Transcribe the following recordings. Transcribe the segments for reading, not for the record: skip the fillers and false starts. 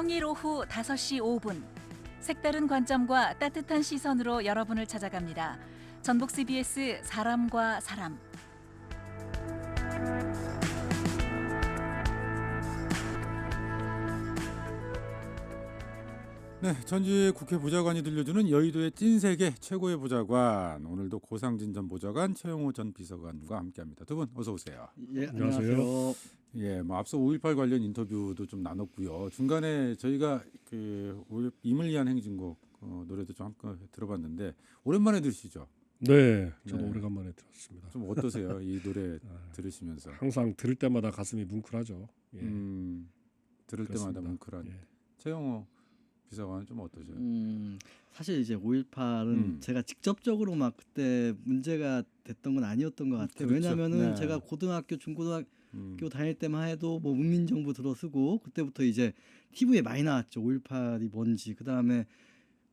평일 오후 5시 5분 색다른 관점과 따뜻한 시선으로 여러분을 찾아갑니다. 전북 CBS 사람과 사람. 네, 전주의 국회 보좌관이 들려주는 여의도의 찐세계 최고의 보좌관. 오늘도 고상진 전 보좌관, 최영호 전 비서관과 함께합니다. 두 분 어서 오세요. 예, 안녕하세요. 안녕하세요. 예, 뭐 앞서 5.18 관련 인터뷰도 좀 나눴고요. 중간에 저희가 임을 위한 행진곡 노래도 좀 함께 들어봤는데 오랜만에 들으시죠? 네, 저도 네. 오래간만에 들었습니다. 좀 어떠세요? 이 노래 들으시면서? 항상 들을 때마다 가슴이 뭉클하죠. 예, 들을 때마다 그렇습니다. 뭉클한. 예. 최영호 비서관은 좀 어떠세요? 사실 이제 5.18은 제가 직접적으로 막 그때 문제가 됐던 건 아니었던 것 같아요. 그렇죠. 왜냐하면은 네. 제가 고등학교, 중고등학교 다닐 때만 해도 뭐 문민정부 들어서고 그때부터 이제 TV에 많이 나왔죠. 5.18이 뭔지. 그 다음에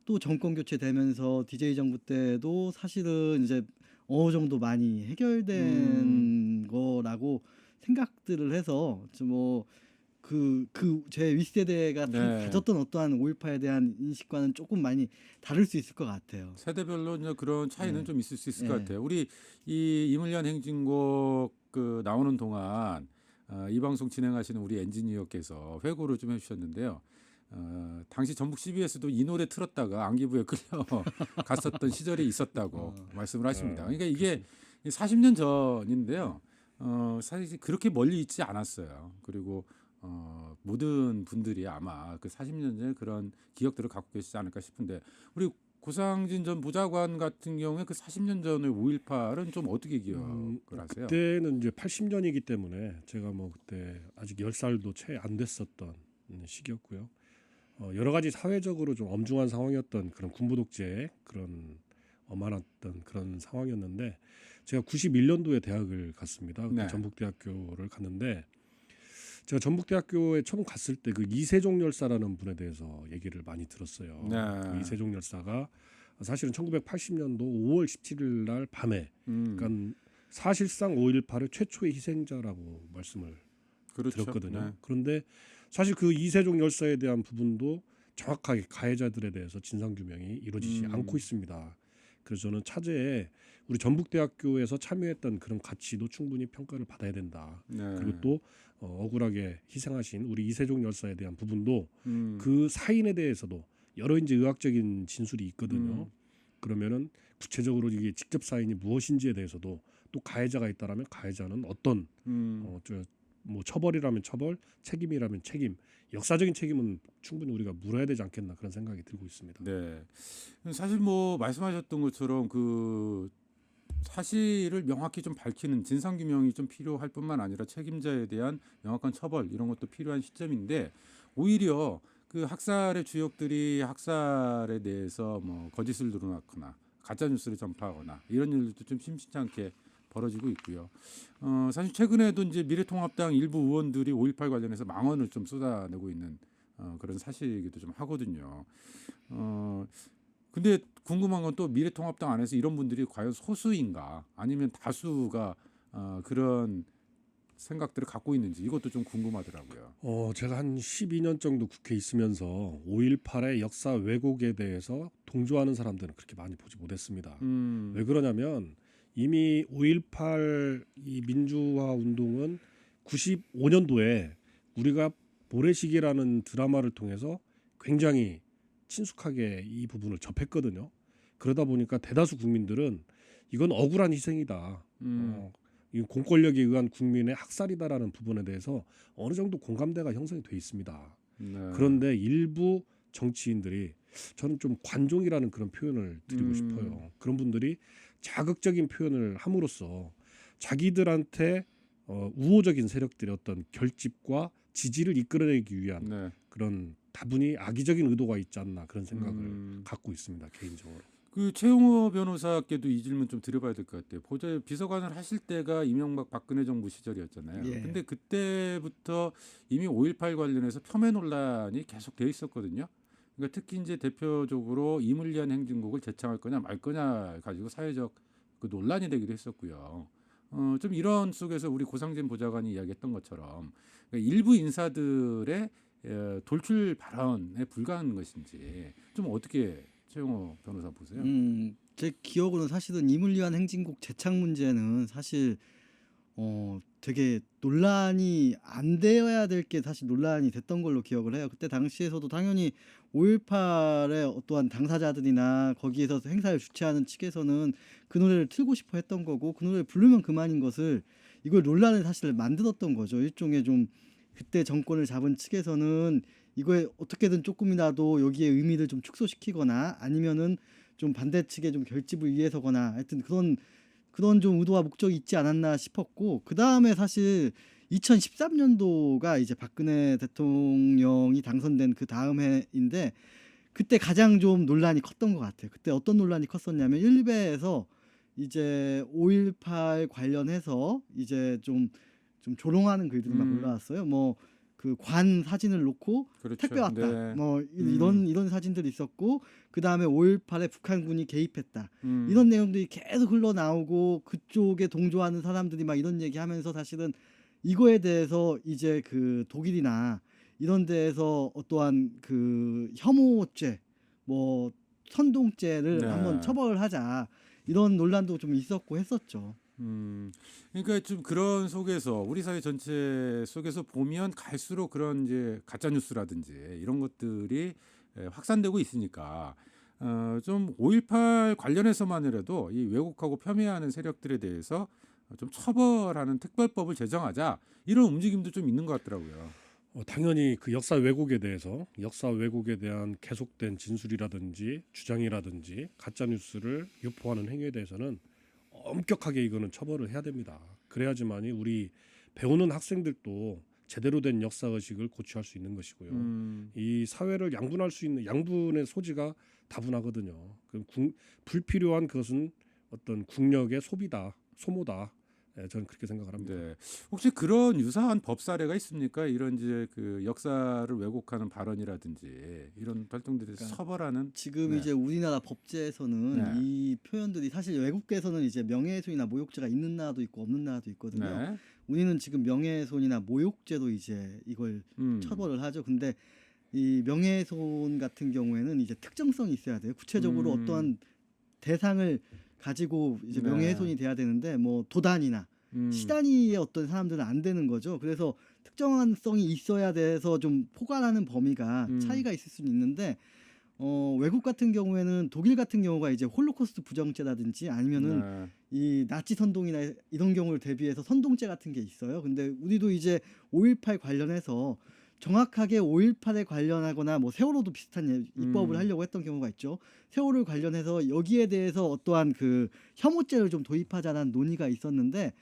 또 정권 교체되면서 DJ 정부 때도 사실은 이제 어느 정도 많이 해결된 거라고 생각들을 해서 제 윗세대가 네. 가졌던 어떠한 5.18에 대한 인식과는 조금 많이 다를 수 있을 것 같아요. 세대별로 이제 그런 차이는 네. 좀 있을 수 있을 네. 것 같아요. 우리 이 임을 위한 행진곡 나오는 동안 이 방송 진행하시는 우리 엔지니어께서 회고를 좀 해주셨는데요. 당시 전북 CBS도 이 노래 틀었다가 안기부에 끌려 갔었던 시절이 있었다고 말씀을 하십니다. 그러니까 이게 40년 전인데요. 사실 그렇게 멀리 있지 않았어요. 그리고 모든 분들이 아마 그 40년 전에 그런 기억들을 갖고 계시지 않을까 싶은데 우리 고상진 전 보좌관 같은 경우에 그 40년 전의 5.18은 좀 어떻게 기억을 하세요? 그때는 이제 80년이기 때문에 제가 뭐 그때 아직 10살도 채 안 됐었던 시기였고요. 여러 가지 사회적으로 좀 엄중한 상황이었던 그런 군부 독재의 그런 엄한했던 그런 상황이었는데 제가 91년도에 대학을 갔습니다. 그때 네. 전북대학교를 갔는데 제가 전북대학교에 처음 갔을 때 그 이세종 열사라는 분에 대해서 얘기를 많이 들었어요. 네. 그 이세종 열사가 사실은 1980년도 5월 17일 날 밤에 그러니까 사실상 5.18의 최초의 희생자라고 말씀을 그렇죠. 들었거든요. 네. 그런데 사실 그 이세종 열사에 대한 부분도 정확하게 가해자들에 대해서 진상 규명이 이루어지지 않고 있습니다. 그래서 저는 차제에 우리 전북대학교에서 참여했던 그런 가치도 충분히 평가를 받아야 된다. 네. 그리고 또 억울하게 희생하신 우리 이세종 열사에 대한 부분도 그 그 사인에 대해서도 여러 이제 의학적인 진술이 있거든요. 그러면은 구체적으로 이게 직접 사인이 무엇인지에 대해서도 또 가해자가 있다라면 가해자는 어떤 뭐 처벌이라면 처벌, 책임이라면 책임, 역사적인 책임은 충분히 우리가 물어야 되지 않겠나 그런 생각이 들고 있습니다. 네. 사실 뭐 말씀하셨던 것처럼 그 사실을 명확히 좀 밝히는 진상 규명이 좀 필요할 뿐만 아니라 책임자에 대한 명확한 처벌 이런 것도 필요한 시점인데 오히려 그 학살의 주역들이 학살에 대해서 뭐 거짓을 드러났거나 가짜 뉴스를 전파하거나 이런 일들도 좀 심심치 않게 벌어지고 있고요. 사실 최근에도 이제 미래통합당 일부 의원들이 5.18 관련해서 망언을 좀 쏟아내고 있는 그런 사실이기도 좀 하거든요. 근데 궁금한 건 또 미래통합당 안에서 이런 분들이 과연 소수인가 아니면 다수가 그런 생각들을 갖고 있는지 이것도 좀 궁금하더라고요. 제가 한 12년 정도 국회에 있으면서 5.18의 역사 왜곡에 대해서 동조하는 사람들은 그렇게 많이 보지 못했습니다. 왜 그러냐면 이미 5.18 이 민주화 운동은 95년도에 우리가 모래시계라는 드라마를 통해서 굉장히 친숙하게 이 부분을 접했거든요. 그러다 보니까 대다수 국민들은 이건 억울한 희생이다. 이 공권력에 의한 국민의 학살이다라는 부분에 대해서 어느 정도 공감대가 형성이 돼 있습니다. 네. 그런데 일부 정치인들이 저는 좀 관종이라는 그런 표현을 드리고 싶어요. 그런 분들이 자극적인 표현을 함으로써 자기들한테 우호적인 세력들의 어떤 결집과 지지를 이끌어내기 위한 네. 그런 다분히 악의적인 의도가 있지 않나 그런 생각을 갖고 있습니다. 개인적으로. 그 최용호 변호사께도 이 질문 좀 드려봐야 될 것 같아요. 보좌 비서관을 하실 때가 이명박 박근혜 정부 시절이었잖아요. 예. 근데 그때부터 이미 5.18 관련해서 폄훼 논란이 계속 돼 있었거든요. 그러니까 특히 이제 대표적으로 임을 위한 행진곡을 재창할 거냐 말 거냐 가지고 사회적 그 논란이 되기도 했었고요. 좀 이런 속에서 우리 고상진 보좌관이 이야기했던 것처럼 그러니까 일부 인사들의 돌출 발언에 불과한 것인지 좀 어떻게 최영호 변호사 보세요? 제 기억으로는 사실은 이물리한 행진곡 재창 문제는 사실 되게 논란이 안 되어야 될 게 사실 논란이 됐던 걸로 기억을 해요. 그때 당시에서도 당연히 5.18의 어떠한 당사자들이나 거기에서 행사를 주최하는 측에서는 그 노래를 틀고 싶어 했던 거고 그 노래를 부르면 그만인 것을 이걸 논란을 사실 만들었던 거죠. 일종의 좀 그때 정권을 잡은 측에서는 이거에 어떻게든 조금이라도 여기에 의미를 좀 축소시키거나 아니면은 좀 반대 측에 좀 결집을 위해서거나 하여튼 그런 좀 의도와 목적이 있지 않았나 싶었고 그 다음에 사실 2013년도가 이제 박근혜 대통령이 당선된 그 다음 해인데 그때 가장 좀 논란이 컸던 것 같아요. 그때 어떤 논란이 컸었냐면 일베에서 이제 5.18 관련해서 이제 좀 조롱하는 글들이 막 올라왔어요. 뭐 그 관 사진을 놓고 그렇죠. 택배 왔다. 네. 뭐 이런 사진들이 있었고 그 다음에 5.18에 북한군이 개입했다. 음. 이런 내용들이 계속 흘러나오고 그쪽에 동조하는 사람들이 막 이런 얘기하면서 사실은 이거에 대해서 이제 그 독일이나 이런 데에서 어떠한 그 혐오죄, 뭐 선동죄를 네. 한번 처벌하자 이런 논란도 좀 있었고 했었죠. 그러니까 좀 그런 속에서 우리 사회 전체 속에서 보면 갈수록 그런 이제 가짜 뉴스라든지 이런 것들이 확산되고 있으니까 좀 5.18 관련해서만이라도 이 왜곡하고 폄훼하는 세력들에 대해서 좀 처벌하는 특별법을 제정하자 이런 움직임도 좀 있는 것 같더라고요. 당연히 그 역사 왜곡에 대한 계속된 진술이라든지 주장이라든지 가짜 뉴스를 유포하는 행위에 대해서는 엄격하게 이거는 처벌을 해야 됩니다. 그래야지만이 우리 배우는 학생들도 제대로 된 역사 의식을 고취할 수 있는 것이고요. 이 사회를 양분할 수 있는 양분의 소지가 다분하거든요. 불필요한 그것은 어떤 국력의 소모다. 저는 그렇게 생각을 합니다. 네. 혹시 그런 유사한 법 사례가 있습니까? 이런 이제 그 역사를 왜곡하는 발언이라든지 이런 활동들에 대해서 그러니까 처벌하는 지금 네. 이제 우리나라 법제에서는 네. 이 표현들이 사실 외국에서는 이제 명예훼손이나 모욕죄가 있는 나라도 있고 없는 나라도 있거든요. 네. 우리는 지금 명예훼손이나 모욕죄로 이제 이걸 처벌을 하죠. 근데 이 명예훼손 같은 경우에는 이제 특정성이 있어야 돼요. 구체적으로 어떠한 대상을 가지고 이제 네. 명예훼손이 돼야 되는데 뭐 도단이나 시단위의 어떤 사람들은 안 되는 거죠. 그래서 특정한 성이 있어야 돼서 좀 포괄하는 범위가 차이가 있을 수는 있는데 외국 같은 경우에는 독일 같은 경우가 이제 홀로코스트 부정죄라든지 아니면은 네. 이 나치 선동이나 이런 경우를 대비해서 선동죄 같은 게 있어요. 근데 우리도 이제 5.18 관련해서 정확하게 5.18에 관련하거나 뭐 세월호도 비슷한 입법을 하려고 했던 경우가 있죠. 세월호 관련해서 여기에 대해서 어떠한 그 혐오죄를 좀 도입하자는 논의가 있었는데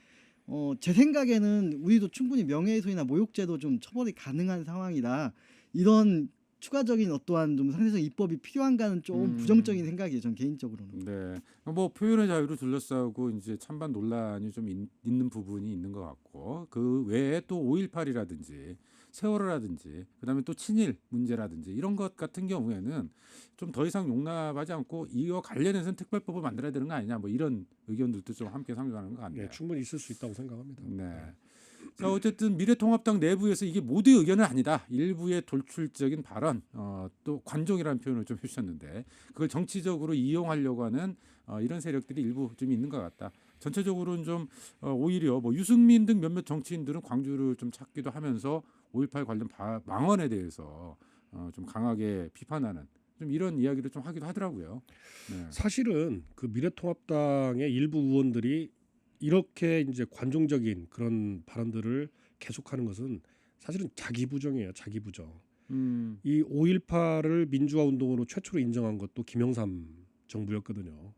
제 생각에는 우리도 충분히 명예훼손이나 모욕죄도 좀 처벌이 가능한 상황이라 이런 추가적인 어떠한 좀 상대적 입법이 필요한가는 좀 부정적인 생각이에요. 전 개인적으로는. 네. 뭐 표현의 자유를 둘러싸고 이제 찬반 논란이 좀 있는 부분이 있는 것 같고 그 외에 또 5.18이라든지 세월호라든지 그다음에 또 친일 문제라든지 이런 것 같은 경우에는 좀 더 이상 용납하지 않고 이와 관련해서는 특별법을 만들어야 되는 거 아니냐 뭐 이런 의견들도 좀 함께 상정하는 것 같네요. 네, 충분히 있을 수 있다고 생각합니다. 네. 자 어쨌든 미래통합당 내부에서 이게 모두의 의견은 아니다. 일부의 돌출적인 발언, 또 관종이라는 표현을 좀 해주셨는데 그걸 정치적으로 이용하려고 하는 이런 세력들이 일부 좀 있는 것 같다. 전체적으로는 좀 오히려 뭐 유승민 등 몇몇 정치인들은 광주를 좀 찾기도 하면서 5.18 관련 망언에 대해서 좀 강하게 비판하는 좀 이런 이야기를 좀 하기도 하더라고요. 네. 사실은 그 미래통합당의 일부 의원들이 이렇게 이제 관종적인 그런 발언들을 계속하는 것은 사실은 자기 부정이에요. 자기 부정. 이 5.18을 민주화 운동으로 최초로 인정한 것도 김영삼 정부였거든요.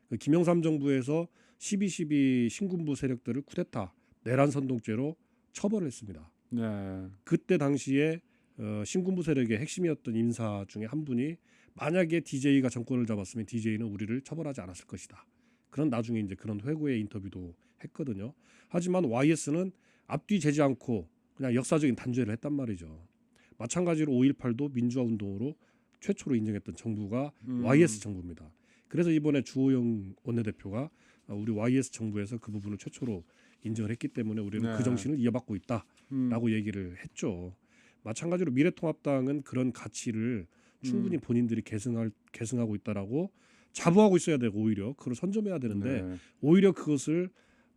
그 김영삼 정부에서 12.12 신군부 세력들을 쿠데타 내란 선동죄로 처벌했습니다. 네. 그때 당시에 신군부 세력의 핵심이었던 인사 중에 한 분이 만약에 DJ가 정권을 잡았으면 DJ는 우리를 처벌하지 않았을 것이다. 그런 나중에 이제 그런 회고의 인터뷰도 했거든요. 하지만 YS는 앞뒤 재지 않고 그냥 역사적인 단죄를 했단 말이죠. 마찬가지로 5.18도 민주화 운동으로 최초로 인정했던 정부가 YS 정부입니다. 그래서 이번에 주호영 원내대표가 우리 YS 정부에서 그 부분을 최초로 인정을 했기 때문에 우리는 네. 그 정신을 이어받고 있다라고 얘기를 했죠. 마찬가지로 미래통합당은 그런 가치를 충분히 본인들이 계승하고 있다라고 자부하고 있어야 되고 오히려 그걸 선점해야 되는데 네. 오히려 그것을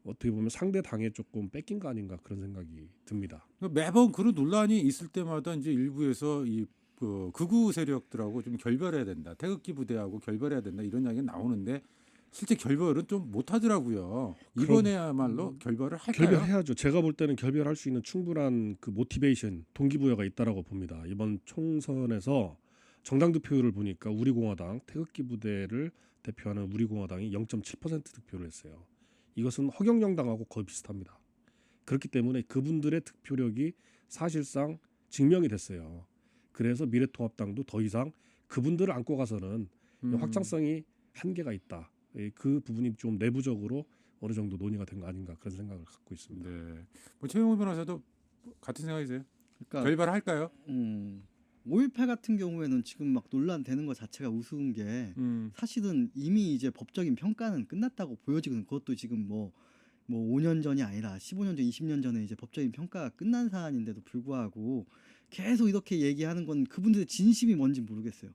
어떻게 보면 상대 당에 조금 뺏긴 거 아닌가 그런 생각이 듭니다. 매번 그런 논란이 있을 때마다 이제 일부에서 그 극우 세력들하고 좀 결별해야 된다. 태극기 부대하고 결별해야 된다. 이런 이야기가 나오는데 실제 결별은 좀 못하더라고요. 이번에야말로 결별을 할까요? 결별해야죠. 제가 볼 때는 결별할 수 있는 충분한 그 모티베이션, 동기부여가 있다라고 봅니다. 이번 총선에서 정당 득표율을 보니까 우리공화당 태극기 부대를 대표하는 우리공화당이 0.7% 득표를 했어요. 이것은 허경영당하고 거의 비슷합니다. 그렇기 때문에 그분들의 득표력이 사실상 증명이 됐어요. 그래서 미래통합당도 더 이상 그분들을 안고 가서는 확장성이 한계가 있다. 그 부분이 좀 내부적으로 어느 정도 논의가 된 거 아닌가 그런 생각을 갖고 있습니다. 네. 뭐 최영호 변호사도 같은 생각이세요? 그러니까 결별할까요? 5.18 같은 경우에는 지금 막 논란되는 것 자체가 우스운 게 사실은 이미 이제 법적인 평가는 끝났다고 보여지거든. 그것도 지금 뭐 5년 전이 아니라 15년 전, 20년 전에 이제 법적인 평가가 끝난 사안인데도 불구하고 계속 이렇게 얘기하는 건 그분들의 진심이 뭔지 모르겠어요.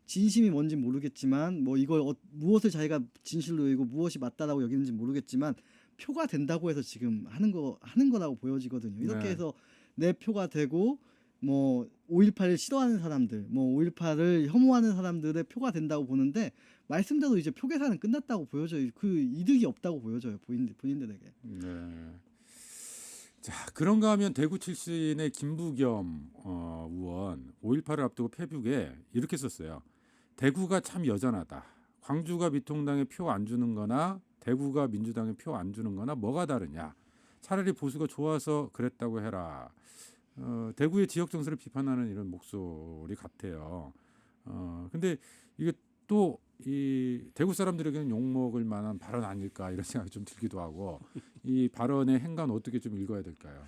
진심이 뭔지 모르겠지만 뭐 이걸 무엇을 자기가 진실로 여기고 무엇이 맞다라고 여기는지 모르겠지만 표가 된다고 해서 지금 하는 거라고 보여지거든요. 이렇게 네. 해서 내 표가 되고 뭐 5.18을 싫어하는 사람들, 뭐 5.18을 혐오하는 사람들의 표가 된다고 보는데 말씀대로 이제 표 계산은 끝났다고 보여져요. 그 이득이 없다고 보여져요. 본인들에게. 네. 자, 그런가 하면 대구 출신의 김부겸 의원 5.18을 앞두고 페북에 이렇게 썼어요. 대구가 참 여전하다. 광주가 미통당에 표 안 주는 거나 대구가 민주당에 표 안 주는 거나 뭐가 다르냐. 차라리 보수가 좋아서 그랬다고 해라. 대구의 지역 정세를 비판하는 이런 목소리 같아요. 근데 이게 또 이 대구 사람들에게는 욕먹을 만한 발언 아닐까 이런 생각이 좀 들기도 하고 이 발언의 행간 어떻게 좀 읽어야 될까요?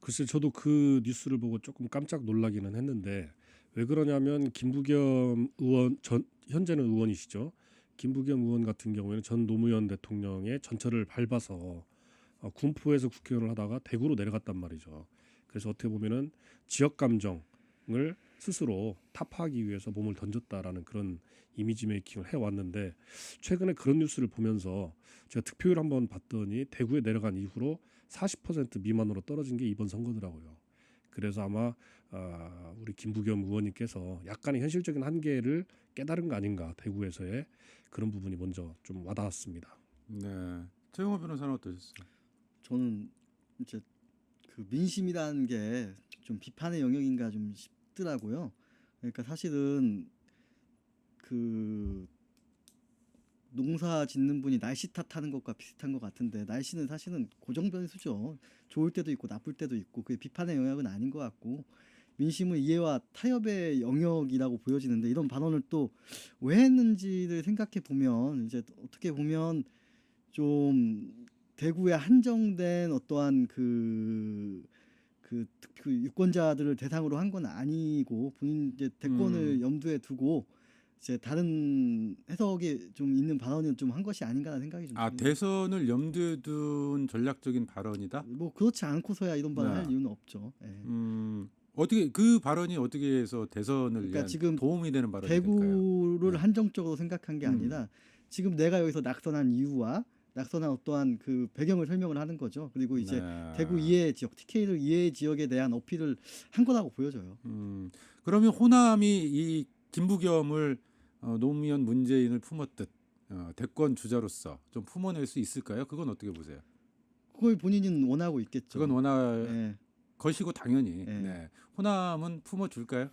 글쎄 저도 그 뉴스를 보고 조금 깜짝 놀라기는 했는데 왜 그러냐면 김부겸 의원 현재는 의원이시죠. 김부겸 의원 같은 경우에는 전 노무현 대통령의 전철을 밟아서 군포에서 국회의원을 하다가 대구로 내려갔단 말이죠. 그래서 어떻게 보면은 지역 감정을 스스로 타파하기 위해서 몸을 던졌다라는 그런 이미지 메이킹을 해왔는데 최근에 그런 뉴스를 보면서 제가 득표율 한번 봤더니 대구에 내려간 이후로 40% 미만으로 떨어진 게 이번 선거더라고요. 그래서 아마 우리 김부겸 의원님께서 약간의 현실적인 한계를 깨달은 거 아닌가 대구에서의 그런 부분이 먼저 좀 와닿았습니다. 네, 최영호 변호사는 어떠셨어요? 저는 이제 그 민심이라는 게 좀 비판의 영역인가 좀 싶더라고요. 그러니까 사실은 그 농사 짓는 분이 날씨 탓하는 것과 비슷한 것 같은데 날씨는 사실은 고정 변수죠. 좋을 때도 있고 나쁠 때도 있고 그게 비판의 영역은 아닌 것 같고 민심은 이해와 타협의 영역이라고 보여지는데 이런 발언을 또 왜 했는지를 생각해 보면 이제 어떻게 보면 좀 대구에 한정된 어떠한 그 유권자들을 대상으로 한 건 아니고 본인 이제 대권을 염두에 두고 이제 다른 해석이 좀 있는 발언을 좀 한 것이 아닌가라는 생각이 좀 듭니다. 대선을 염두에 둔 전략적인 발언이다? 뭐 그렇지 않고서야 이런 발언 네. 할 이유는 없죠. 예. 어떻게 그 발언이 어떻게 해서 대선을 그러니까 위한 지금 도움이 되는 발언이 될까요? 대구를 네. 한정적으로 생각한 게 아니라 지금 내가 여기서 낙선한 이유와 낙선한 어떠한 그 배경을 설명을 하는 거죠. 그리고 이제 네. 대구 이해 지역, TK를 이해 지역에 대한 어필을 한 거라고 보여져요. 그러면 호남이 이 김부겸을 노무현 문재인을 품었듯 대권 주자로서 좀 품어낼 수 있을까요? 그건 어떻게 보세요? 그걸 본인은 원하고 있겠죠. 그건 원할 예. 것이고 당연히 네. 네. 호남은 품어줄까요?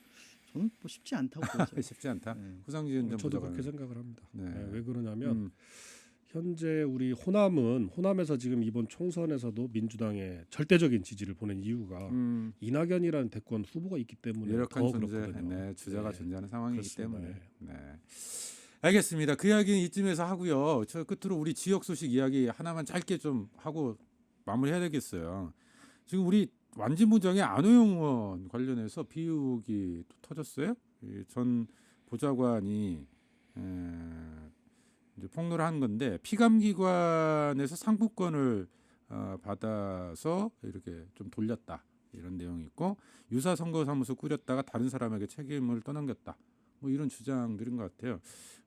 저는 뭐 쉽지 않다고 보죠. 쉽지 않다. 네. 후상지은 전 저도 부장관은. 그렇게 생각을 합니다. 네. 왜 그러냐면 현재 우리 호남에서 지금 이번 총선에서도 민주당에 절대적인 지지를 보낸 이유가 이낙연이라는 대권 후보가 있기 때문에 유력한 더 존재, 그렇거든요. 네, 주자가 네. 존재하는 상황이기 그렇습니다. 때문에. 네. 알겠습니다. 그 이야기는 이쯤에서 하고요. 저 끝으로 우리 지역 소식 이야기 하나만 짧게 좀 하고 마무리해야 되겠어요. 지금 우리 완진부정의 안호영 의원 관련해서 비육이 또 터졌어요. 전 보좌관이 이제 폭로를 한 건데 피감기관에서 상품권을 받아서 이렇게 좀 돌렸다 이런 내용이 있고 유사 선거사무소 꾸렸다가 다른 사람에게 책임을 떠넘겼다 뭐 이런 주장들인 것 같아요.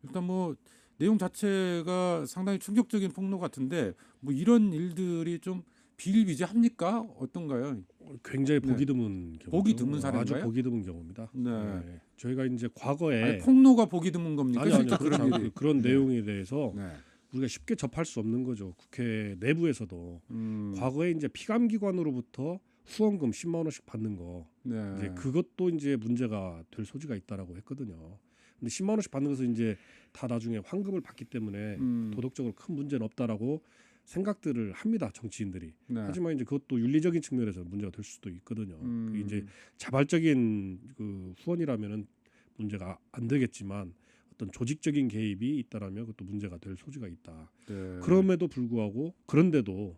일단 뭐 내용 자체가 상당히 충격적인 폭로 같은데 뭐 이런 일들이 좀 비일비재합니까? 어떤가요? 굉장히 네. 보기 드문 경우. 보기 드문 사례인가요? 아주 보기 드문 경우입니다. 네. 저희가 이제 과거에 아니, 폭로가 보기 드문 겁니까? 아니요, 실제 그렇지 그런 않고 일이. 그런 네. 내용에 대해서 네. 우리가 쉽게 접할 수 없는 거죠. 국회 내부에서도 과거에 이제 피감기관으로부터 후원금 10만 원씩 받는 거 네. 이제 그것도 이제 문제가 될 소지가 있다라고 했거든요. 근데 10만 원씩 받는 것은 이제 다 나중에 황금을 받기 때문에 도덕적으로 큰 문제는 없다라고 생각들을 합니다, 정치인들이. 네. 하지만 이제 그것도 윤리적인 측면에서 문제가 될 수도 있거든요. 그게 이제 음. 자발적인 그 후원이라면은 문제가 안 되겠지만 어떤 조직적인 개입이 있다라면 그것도 문제가 될 소지가 있다. 네. 그럼에도 불구하고 그런데도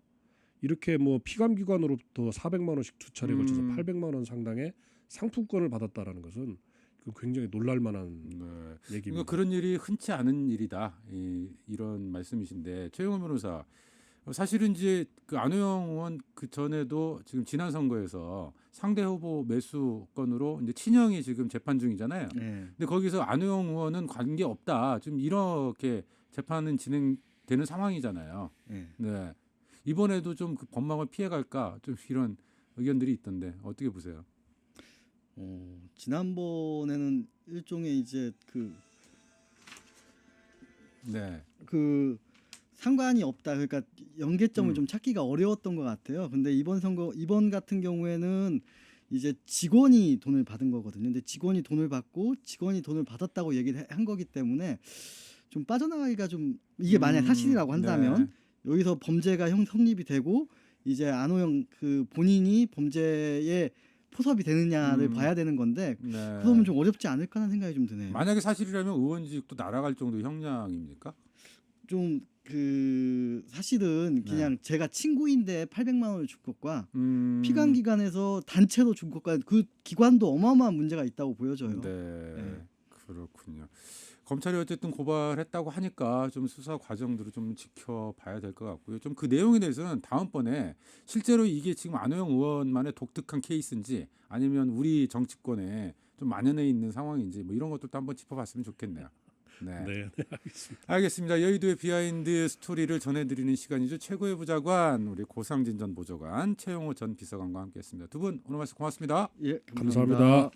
이렇게 뭐 피감기관으로부터 400만 원씩 두 차례 걸쳐서 800만 원 상당의 상품권을 받았다라는 것은 그 굉장히 놀랄만한 네. 얘기입니다. 그러니까 그런 일이 흔치 않은 일이다. 이런 말씀이신데 최영호 변호사 사실은 이제 그 안호영 의원 그 전에도 지금 지난 선거에서 상대 후보 매수 건으로 이제 친형이 지금 재판 중이잖아요. 네. 근데 거기서 안호영 의원은 관계 없다. 지금 이렇게 재판은 진행되는 상황이잖아요. 네. 네. 이번에도 좀 그 법망을 피해갈까 좀 이런 의견들이 있던데 어떻게 보세요? 지난번에는 일종의 이제 네. 그 상관이 없다. 그러니까 연계점을 음. 좀 찾기가 어려웠던 것 같아요. 근데 이번 같은 경우에는 이제 직원이 돈을 받은 거거든요. 근데 직원이 돈을 받고 직원이 돈을 받았다고 얘기를 한 거기 때문에 좀 빠져나가기가 좀 이게 만약 사실이라고 한다면 네. 여기서 범죄가 성립이 되고 이제 안호영 그 본인이 범죄에 포섭이 되느냐를 봐야 되는 건데 네. 그러면 좀 어렵지 않을까 하는 생각이 좀 드네요. 만약에 사실이라면 의원직도 날아갈 정도 형량입니까? 좀 사실은 그냥 제가 친구인데 800만 원을 준 것과 피감기관에서 단체로 준 것과 그 기관도 어마어마한 문제가 있다고 보여져요. 네. 그렇군요. 검찰이 어쨌든 고발했다고 하니까 좀 수사 과정들을 좀 지켜봐야 될 것 같고요. 좀 그 내용에 대해서는 다음번에 실제로 이게 지금 안호영 의원만의 독특한 케이스인지 아니면 우리 정치권에 좀 만연해 있는 상황인지 뭐 이런 것들도 한번 짚어봤으면 좋겠네요. 네. 네, 알겠습니다. 알겠습니다. 여의도의 비하인드 스토리를 전해드리는 시간이죠. 최고의 부자관 우리 고상진 전 보좌관, 최영호 전 비서관과 함께했습니다. 두 분 오늘 말씀 고맙습니다. 예, 감사합니다.